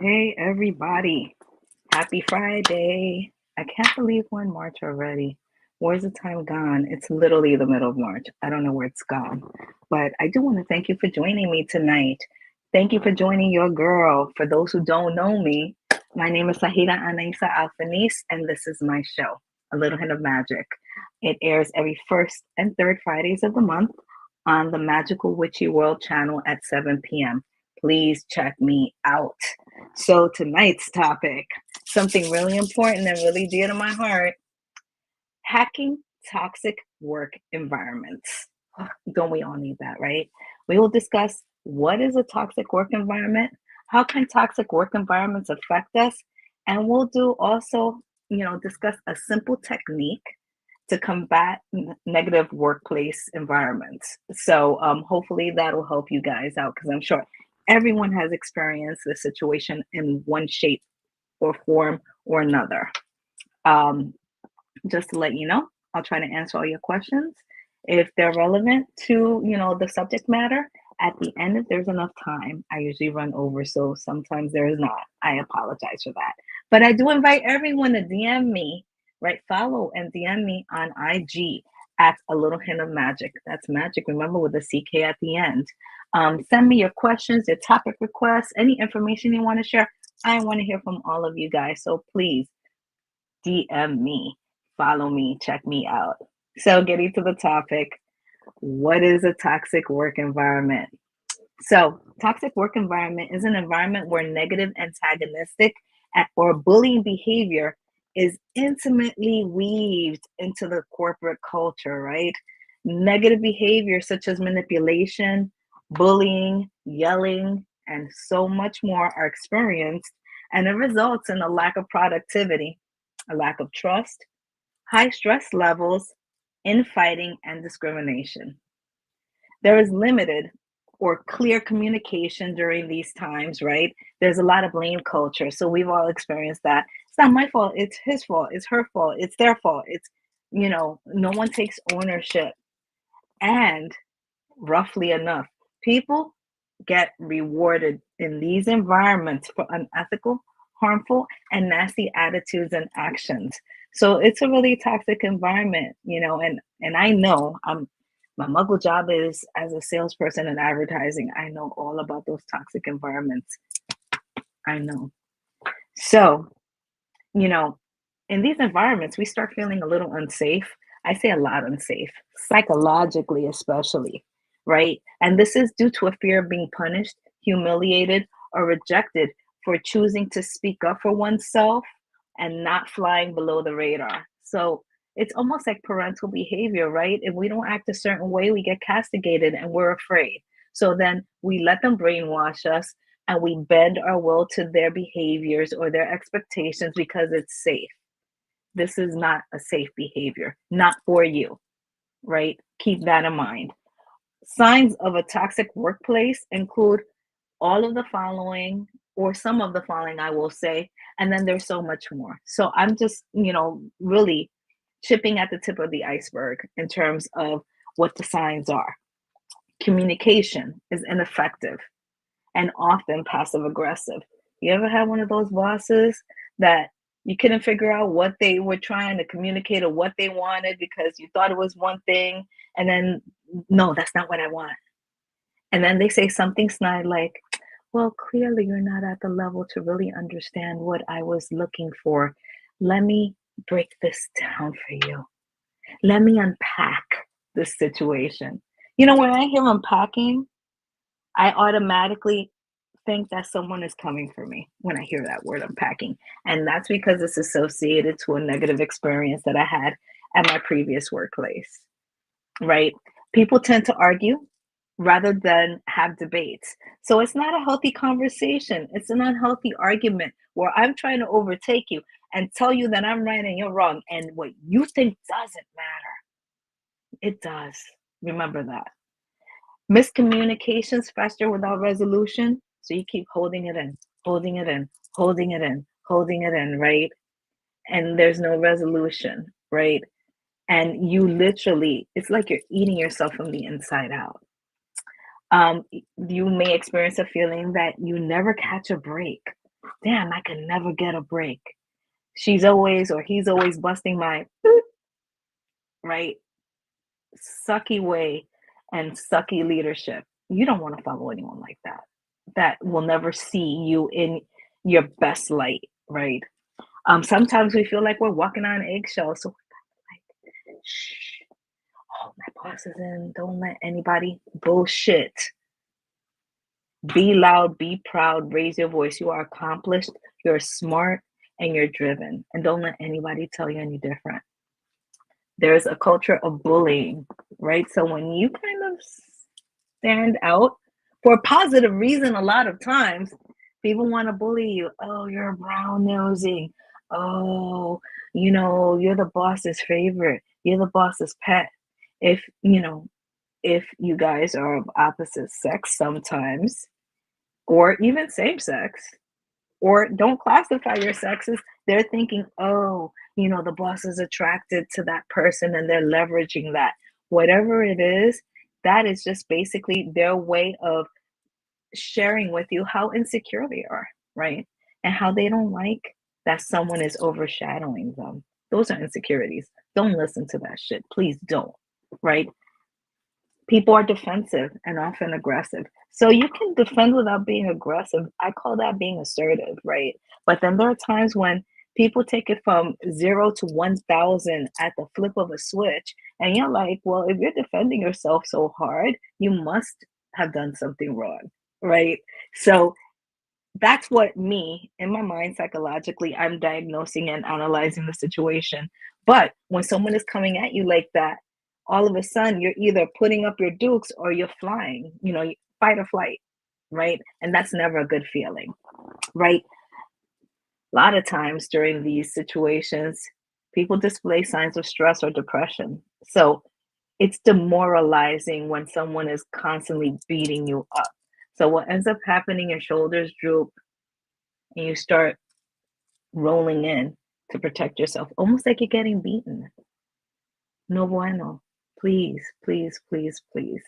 Hey everybody, happy Friday. I can't believe we're in March already. Where's the time gone? It's literally the middle of March. I don't know where it's gone. But I do want to thank you for joining me tonight. Thank you for joining your girl. For those who don't know me, my name is SAHIRA ANAISA Al FENICE, and this is my show, A Little Hint of Magic. It airs every first and third Fridays of the month on the Magical Witchy World channel at 7 p.m. Please check me out. So tonight's topic, something really important and really dear to my heart, hacking toxic work environments. Don't we all need that, right? We will discuss what is a toxic work environment, how can toxic work environments affect us, and we'll do also, discuss a simple technique to combat negative workplace environments. So hopefully that'll help you guys out because I'm sure everyone has experienced this situation in one shape or form or another. Um, just to let you know, I'll try to answer all your questions if they're relevant to the subject matter. At the end, if there's enough time, I usually run over, so sometimes there is not. I apologize for that. But I do invite everyone to DM me, right? Follow and DM me on IG at A Little Hint of Magic. That's magic, remember, with a CK at the end. Send me your questions, your topic requests, any information you want to share. I want to hear from all of you guys. So please DM me, follow me, check me out. So getting to the topic, what is a toxic work environment? So toxic work environment is an environment where negative, antagonistic, or bullying behavior is intimately weaved into the corporate culture, right? Negative behavior such as manipulation, bullying, yelling, and so much more are experienced, and it results in a lack of productivity, a lack of trust, high stress levels, infighting, and discrimination. There is limited or clear communication during these times, right? There's a lot of blame culture. So we've all experienced that. It's not my fault. It's his fault. It's her fault. It's their fault. No one takes ownership. And roughly enough, people get rewarded in these environments for unethical, harmful, and nasty attitudes and actions. So it's a really toxic environment, and I know my muggle job is as a salesperson in advertising. I know all about those toxic environments. I know. So, you know, in these environments, we start feeling a little unsafe. I say a lot unsafe, psychologically, especially, right? And this is due to a fear of being punished, humiliated, or rejected for choosing to speak up for oneself and not flying below the radar. So it's almost like parental behavior, right? If we don't act a certain way, we get castigated and we're afraid. So then we let them brainwash us and we bend our will to their behaviors or their expectations because it's safe. This is not a safe behavior, not for you, right? Keep that in mind. Signs of a toxic workplace include all of the following, or some of the following, I will say, and then there's so much more. So I'm just, really chipping at the tip of the iceberg in terms of what the signs are. Communication is ineffective and often passive aggressive. You ever had one of those bosses that you couldn't figure out what they were trying to communicate or what they wanted because you thought it was one thing, and then, no, that's not what I want. And then they say something snide like, well, clearly you're not at the level to really understand what I was looking for. Let me break this down for you. Let me unpack this situation. When I hear unpacking, I automatically think that someone is coming for me when I hear that word unpacking. And that's because it's associated to a negative experience that I had at my previous workplace, right? People tend to argue rather than have debates. So it's not a healthy conversation. It's an unhealthy argument where I'm trying to overtake you and tell you that I'm right and you're wrong. And what you think doesn't matter. It does. Remember that. Miscommunications fester without resolution. So you keep holding it in, holding it in, holding it in, holding it in, right? And there's no resolution, right? And you literally, it's like you're eating yourself from the inside out. You may experience a feeling that you never catch a break. damn, I can never get a break. She's always or he's always busting my boop, right? Sucky way and sucky leadership. You don't want to follow anyone like that. That will never see you in your best light, right? Sometimes we feel like we're walking on eggshells. So like, shh, oh, my boss is in. Don't let anybody bullshit. Be loud, be proud, raise your voice. You are accomplished, you're smart, and you're driven. And don't let anybody tell you any different. There's a culture of bullying, right? So when you kind of stand out for a positive reason, a lot of times people want to bully you. Oh, you're brown nosing. Oh, you're the boss's favorite. You're the boss's pet. If you guys are of opposite sex sometimes, or even same sex, or don't classify your sexes, they're thinking, oh, the boss is attracted to that person and they're leveraging that. Whatever it is, that is just basically their way of sharing with you how insecure they are, right? And how they don't like that someone is overshadowing them. Those are insecurities. Don't listen to that shit. Please don't, right? People are defensive and often aggressive. So you can defend without being aggressive. I call that being assertive, right? But then there are times when people take it from 0 to 1,000 at the flip of a switch. And you're like, well, if you're defending yourself so hard, you must have done something wrong, right? So that's what me, in my mind, psychologically, I'm diagnosing and analyzing the situation. But when someone is coming at you like that, all of a sudden you're either putting up your dukes or you're flying, fight or flight, right? And that's never a good feeling, right? A lot of times during these situations, people display signs of stress or depression. So it's demoralizing when someone is constantly beating you up. So what ends up happening, your shoulders droop and you start rolling in to protect yourself, almost like you're getting beaten. No bueno. Please, please, please, please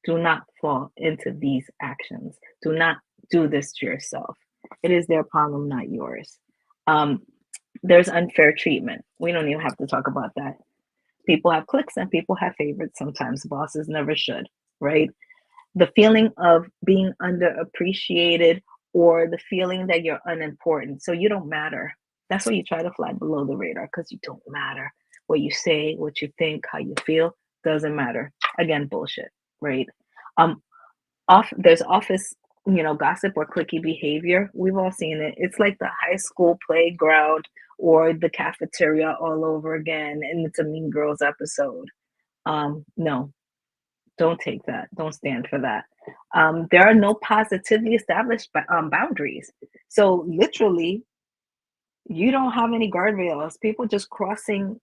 do not fall into these actions. Do not do this to yourself. It is their problem, not yours. There's unfair treatment. We don't even have to talk about that. People have cliques and people have favorites sometimes. Bosses never should, right? The feeling of being underappreciated or the feeling that you're unimportant. So you don't matter. That's why you try to fly below the radar, because you don't matter. What you say, what you think, how you feel doesn't matter. Again, bullshit, right? Um, there's office, gossip or cliquey behavior. We've all seen it. It's like the high school playground or the cafeteria all over again, and it's a Mean Girls episode. No, don't take that. Don't stand for that. There are no positively established boundaries. So literally, you don't have any guardrails. People just crossing,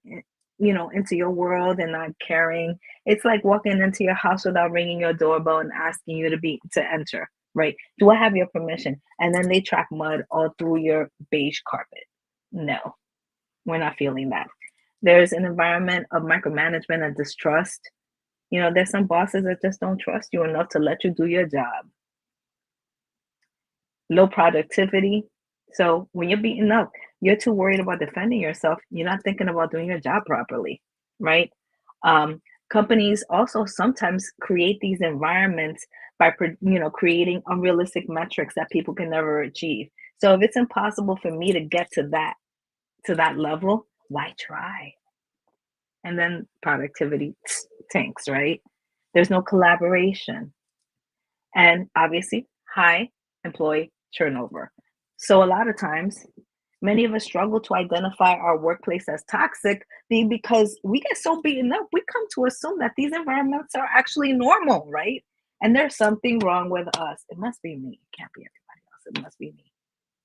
into your world and not caring. It's like walking into your house without ringing your doorbell and asking you to enter. Right? Do I have your permission? And then they track mud all through your beige carpet. No, we're not feeling that. There's an environment of micromanagement and distrust. There's some bosses that just don't trust you enough to let you do your job. Low productivity. So when you're beaten up, you're too worried about defending yourself. You're not thinking about doing your job properly, right? Um, Companies also sometimes create these environments by, creating unrealistic metrics that people can never achieve. So if it's impossible for me to get to that level, why try? And then productivity tanks, right? There's no collaboration. And obviously, high employee turnover. So a lot of times, many of us struggle to identify our workplace as toxic because we get so beaten up, we come to assume that these environments are actually normal, right? And there's something wrong with us. It must be me. It can't be everybody else. It must be me.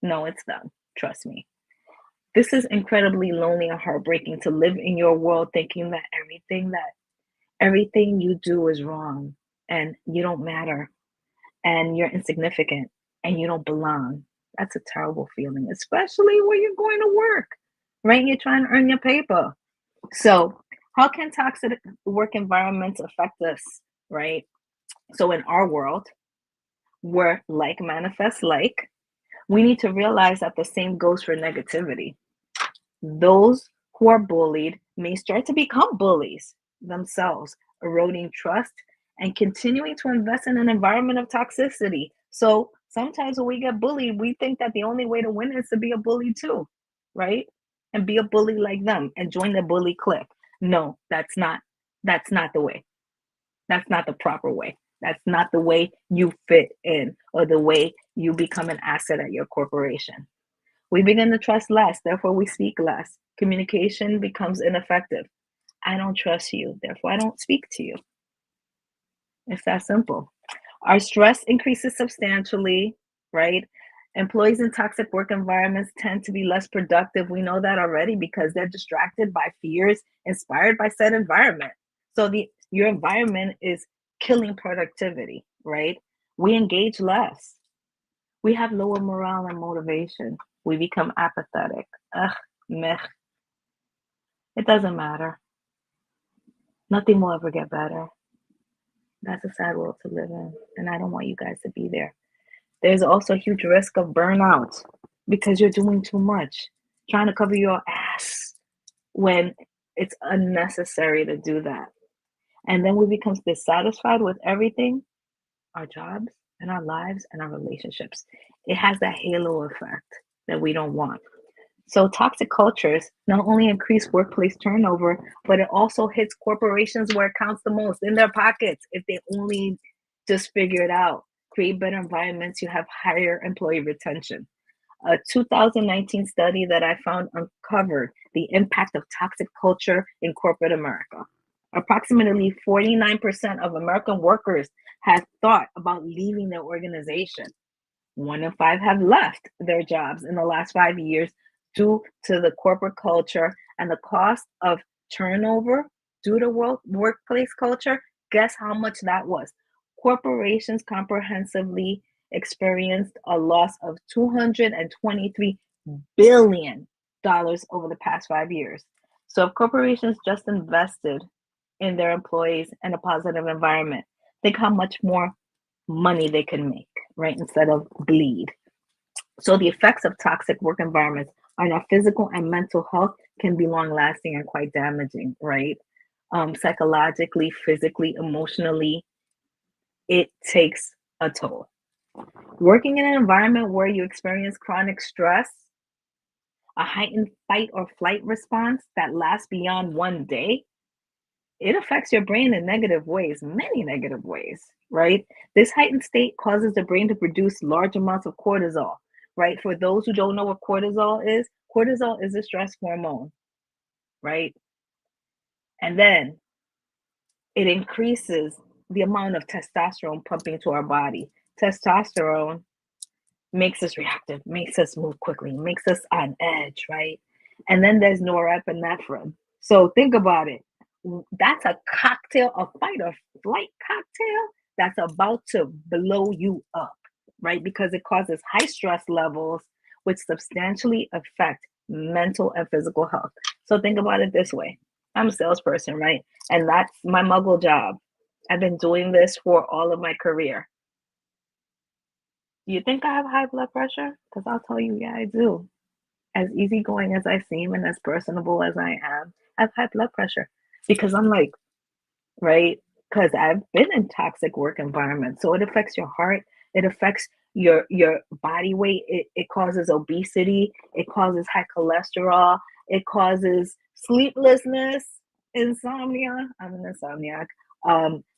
No, it's them. Trust me. This is incredibly lonely and heartbreaking to live in your world thinking that everything you do is wrong and you don't matter and you're insignificant and you don't belong. That's a terrible feeling, especially when you're going to work, right? You're trying to earn your paper. So, how can toxic work environments affect us, right? So, in our world, where like manifests like, We need to realize that the same goes for negativity. Those who are bullied may start to become bullies themselves, eroding trust and continuing to invest in an environment of toxicity. So sometimes when we get bullied, we think that the only way to win is to be a bully too, right? And be a bully like them and join the bully clique. No, that's not the way. That's not the proper way. That's not the way you fit in or the way you become an asset at your corporation. We begin to trust less, therefore, we speak less. Communication becomes ineffective. I don't trust you, therefore, I don't speak to you. It's that simple. Our stress increases substantially, right? Employees in toxic work environments tend to be less productive. We know that already because they're distracted by fears inspired by said environment. So your environment is killing productivity, right? We engage less. We have lower morale and motivation. We become apathetic. Ugh, meh. It doesn't matter. Nothing will ever get better. That's a sad world to live in, and I don't want you guys to be there. There's also a huge risk of burnout because you're doing too much, trying to cover your ass when it's unnecessary to do that. And then we become dissatisfied with everything, our jobs and our lives and our relationships. It has that halo effect that we don't want. So toxic cultures not only increase workplace turnover, but it also hits corporations where it counts the most in their pockets if they only just figure it out. Create better environments, you have higher employee retention. A 2019 study that I found uncovered the impact of toxic culture in corporate America. Approximately 49% of American workers have thought about leaving their organization. 1 in 5 have left their jobs in the last 5 years due to the corporate culture and the cost of turnover due to workplace culture. Guess how much that was? Corporations comprehensively experienced a loss of $223 billion over the past 5 years. So if corporations just invested in their employees and a positive environment, think how much more money they can make, right? Instead of bleed. So the effects of toxic work environments on our physical and mental health can be long lasting and quite damaging, right? Psychologically, physically, emotionally, it takes a toll. Working in an environment where you experience chronic stress, a heightened fight or flight response that lasts beyond 1 day, it affects your brain in negative ways, many negative ways, right? This heightened state causes the brain to produce large amounts of cortisol, right? For those who don't know what cortisol is a stress hormone, right? And then it increases the amount of testosterone pumping to our body. Testosterone makes us reactive, makes us move quickly, makes us on edge, right? And then there's norepinephrine. So think about it. That's a cocktail, a fight or flight cocktail that's about to blow you up, right? Because it causes high stress levels, which substantially affect mental and physical health. So think about it this way. I'm a salesperson, right? And that's my muggle job. I've been doing this for all of my career. You think I have high blood pressure? Because I'll tell you, yeah, I do. As easygoing as I seem and as personable as I am, I have high blood pressure because I'm like, right? Because I've been in toxic work environments. So it affects your heart, it affects your body weight, it causes obesity, it causes high cholesterol, it causes sleeplessness, insomnia. I'm an insomniac.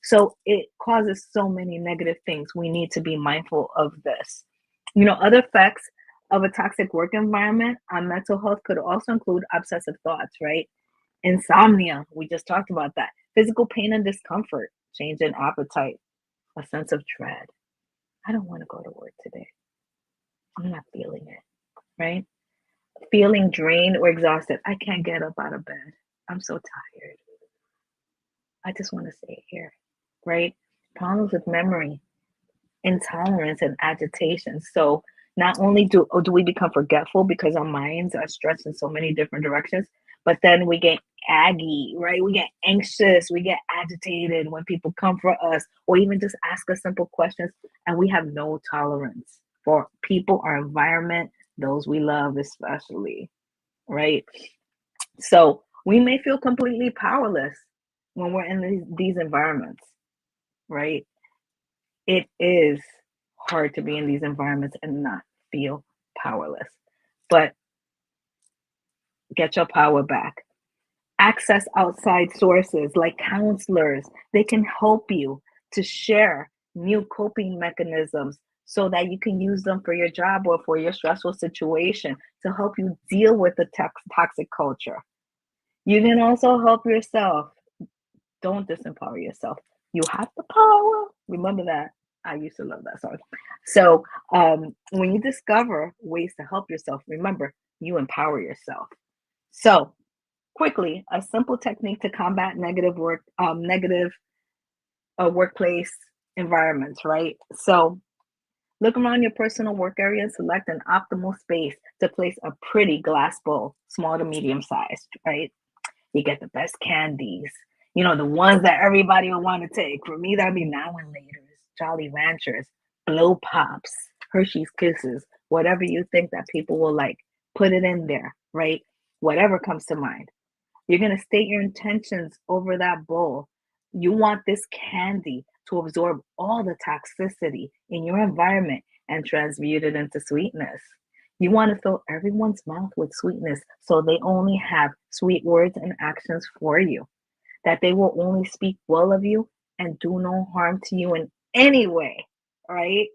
So it causes so many negative things. We need to be mindful of this. Other effects of a toxic work environment on mental health could also include obsessive thoughts, right? Insomnia, we just talked about that. Physical pain and discomfort, change in appetite, a sense of dread. I don't want to go to work today. I'm not feeling it, right? Feeling drained or exhausted. I can't get up out of bed. I'm so tired. I just want to stay here, right? Problems with memory, intolerance, and agitation. So not only do we become forgetful because our minds are stretched in so many different directions, but then we get aggy, right? We get anxious, we get agitated when people come for us or even just ask us simple questions, and we have no tolerance for people, our environment, those we love especially, right? So we may feel completely powerless when we're in these environments, right? It is hard to be in these environments and not feel powerless. But get your power back. Access outside sources like counselors. They can help you to share new coping mechanisms so that you can use them for your job or for your stressful situation to help you deal with the toxic culture. You can also help yourself. Don't disempower yourself. You have the power. Remember that. I used to love that song. So when you discover ways to help yourself, remember you empower yourself. So quickly, a simple technique to combat negative workplace environments, right? So look around your personal work area and select an optimal space to place a pretty glass bowl, small to medium sized, right? You get the best candies, the ones that everybody will want to take. For me, that'd be Now and Later's, Jolly Ranchers, Blow Pops, Hershey's Kisses, whatever you think that people will like. Put it in there, right? Whatever comes to mind. You're going to state your intentions over that bowl. You want this candy to absorb all the toxicity in your environment and transmute it into sweetness. You want to fill everyone's mouth with sweetness so they only have sweet words and actions for you, that they will only speak well of you and do no harm to you in any way, right?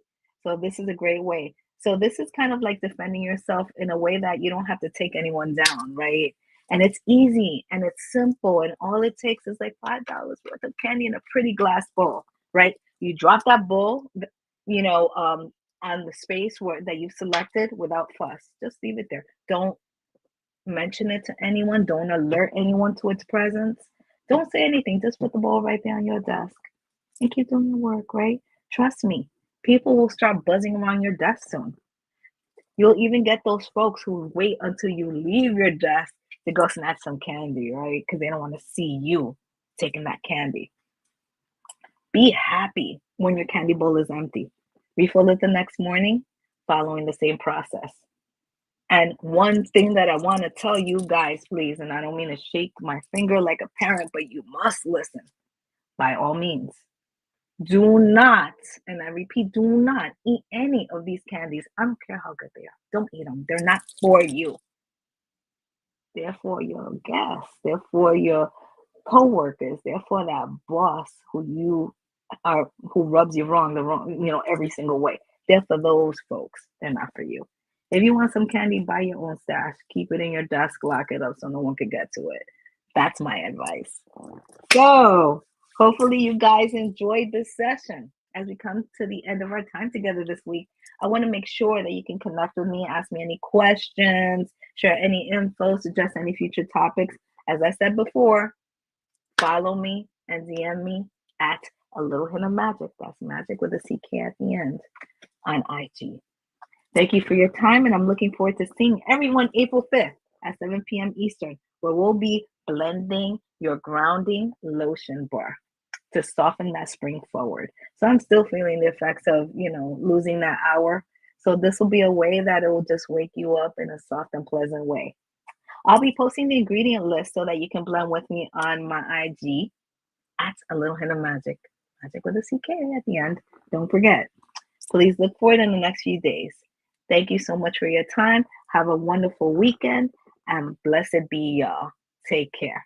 So this is a great way. So this is kind of like defending yourself in a way that you don't have to take anyone down, right? And it's easy and it's simple, and all it takes is like $5 worth of candy in a pretty glass bowl, right? You drop that bowl, you know, um, on the space where that you've selected without fuss. Just leave it there. Don't mention it to anyone. Don't alert anyone to its presence. Don't say anything. Just put the bowl right there on your desk and keep doing your work, right? Trust me, people will start buzzing around your desk soon. You'll even get those folks who wait until you leave your desk to go snatch some candy, right? Because they don't want to see you taking that candy. Be happy when your candy bowl is empty. Refill it the next morning, following the same process. And one thing that I want to tell you guys, please, and I don't mean to shake my finger like a parent, but you must listen by all means. Do not, and I repeat, do not eat any of these candies. I don't care how good they are. Don't eat them. They're not for you. They're for your guests. They're for your co-workers. They're for that boss who rubs you wrong, every single way. They're for those folks. They're not for you. If you want some candy, buy your own stash. Keep it in your desk, lock it up so no one can get to it. That's my advice. So hopefully you guys enjoyed this session. As we come to the end of our time together this week, I want to make sure that you can connect with me, ask me any questions, share any info, suggest any future topics. As I said before, follow me and DM me at A Little Hint of Magic. That's magic with a CK at the end on IG. Thank you for your time, and I'm looking forward to seeing everyone April 5th at 7 p.m. Eastern, where we'll be blending your grounding lotion bar to soften that spring forward. So I'm still feeling the effects of, losing that hour. So this will be a way that it will just wake you up in a soft and pleasant way. I'll be posting the ingredient list so that you can blend with me on my IG at A Little Hint of Magic. Magic with a CK at the end. Don't forget. Please look for it in the next few days. Thank you so much for your time. Have a wonderful weekend, and blessed be y'all. Take care.